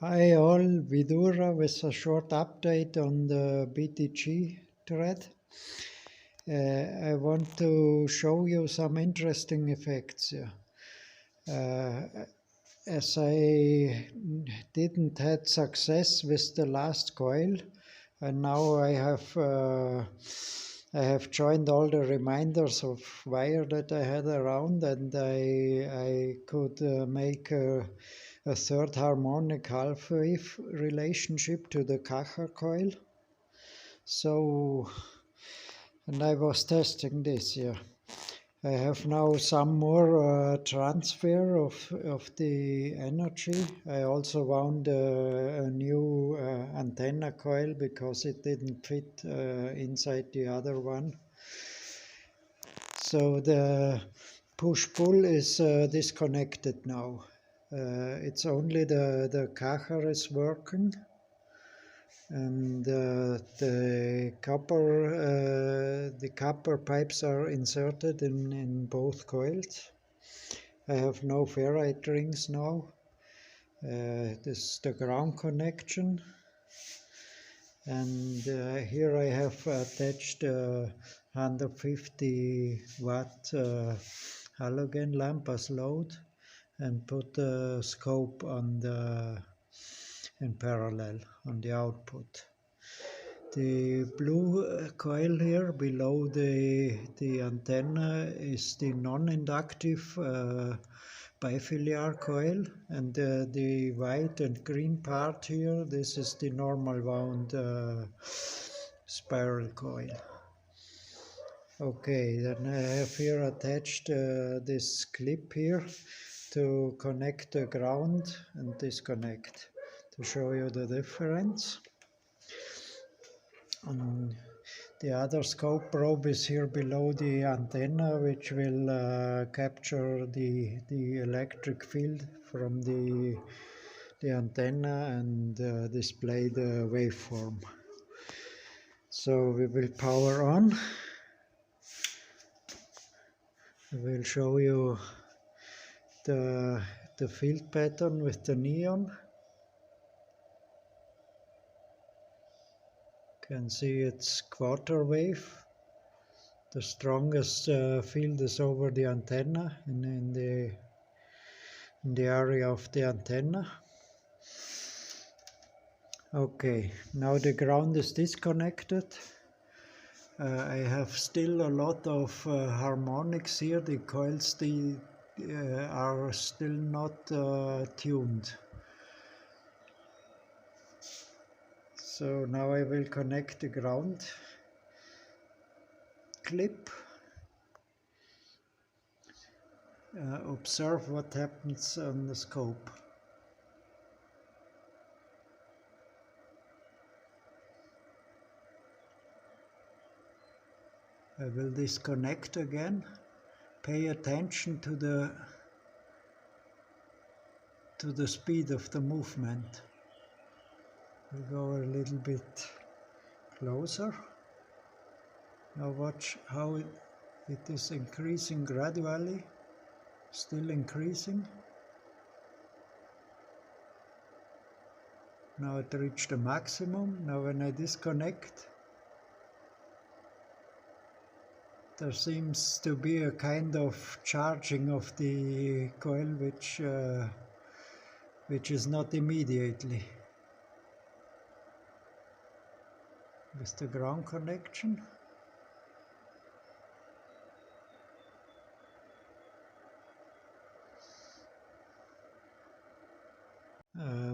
Hi all, Vidura with a short update on the BTG thread. I want to show you some interesting effects here. As I didn't had success with the last coil, and now I have joined all the reminders of wire that I had around, and I could make a third harmonic half wave relationship to the Kacher coil. So, and I was testing this here. I have now some more transfer of the energy. I also wound a new antenna coil because it didn't fit inside the other one. So the push-pull is disconnected now. It's only the Kacher is working, and the copper pipes are inserted in both coils. I have no ferrite rings now. This is the ground connection, and here I have attached a 150 watt halogen lamp as load and put the scope on in parallel on the output. The blue coil here below the antenna is the non-inductive bifiliar coil, and the white and green part here, this is the normal wound spiral coil. Okay, then I have here attached this clip here to connect the ground and disconnect to show you the difference. The other scope probe is here below the antenna, which will capture the electric field from the antenna and display the waveform. So we will power on. I will show you the field pattern with the neon. You can see it's quarter wave. The strongest field is over the antenna in the area of the antenna. Okay, now the ground is disconnected. I have still a lot of harmonics here. The coils are still not tuned. So now I will connect the ground clip. Observe what happens on the scope. I will disconnect again. Pay attention to the speed of the movement. We'll go a little bit closer. Now watch how it is increasing gradually, still increasing. Now it reached the maximum. Now when I disconnect, there seems to be a kind of charging of the coil which is not immediately. With the ground connection.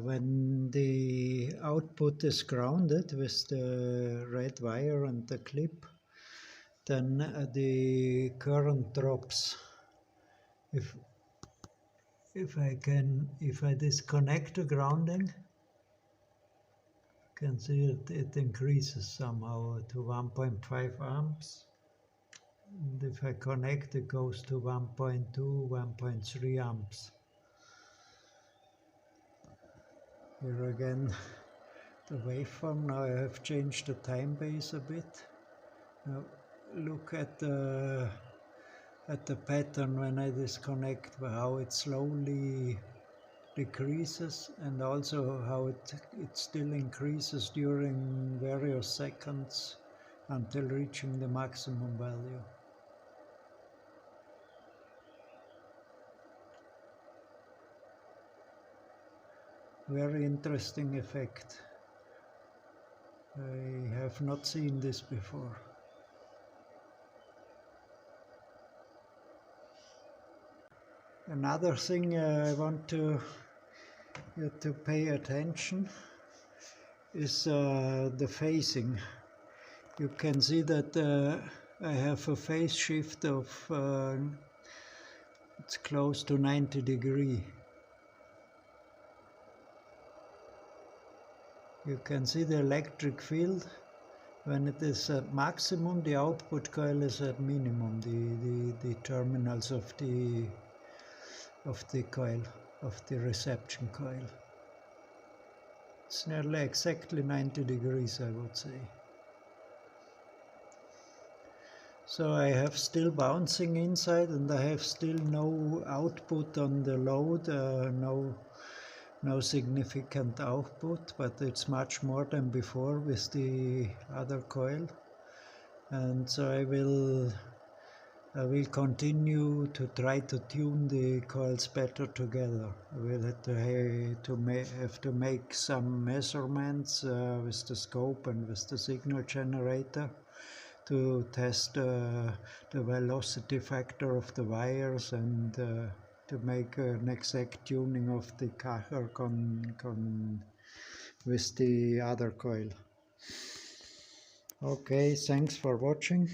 When the output is grounded with the red wire and the clip, then the current drops. If I disconnect the grounding, you can see it increases somehow to 1.5 amps. And if I connect, it goes to 1.2, 1.3 amps. Here again, the waveform. Now I have changed the time base a bit. Now look at the pattern when I disconnect, how it slowly decreases, and also how it still increases during various seconds until reaching the maximum value. Very interesting effect. I have not seen this before. Another thing I want you to pay attention is the phasing. You can see that I have a phase shift of it's close to 90 degrees. You can see the electric field. When it is at maximum, the output coil is at minimum, the terminals of the coil, of the reception coil. It's nearly exactly 90 degrees, I would say. So I have still bouncing inside, and I have still no output on the load, no significant output, but it's much more than before with the other coil. And so I will continue to try to tune the coils better together. I will have to make some measurements with the scope and with the signal generator to test the velocity factor of the wires and to make an exact tuning of the Cacher with the other coil. Okay, thanks for watching.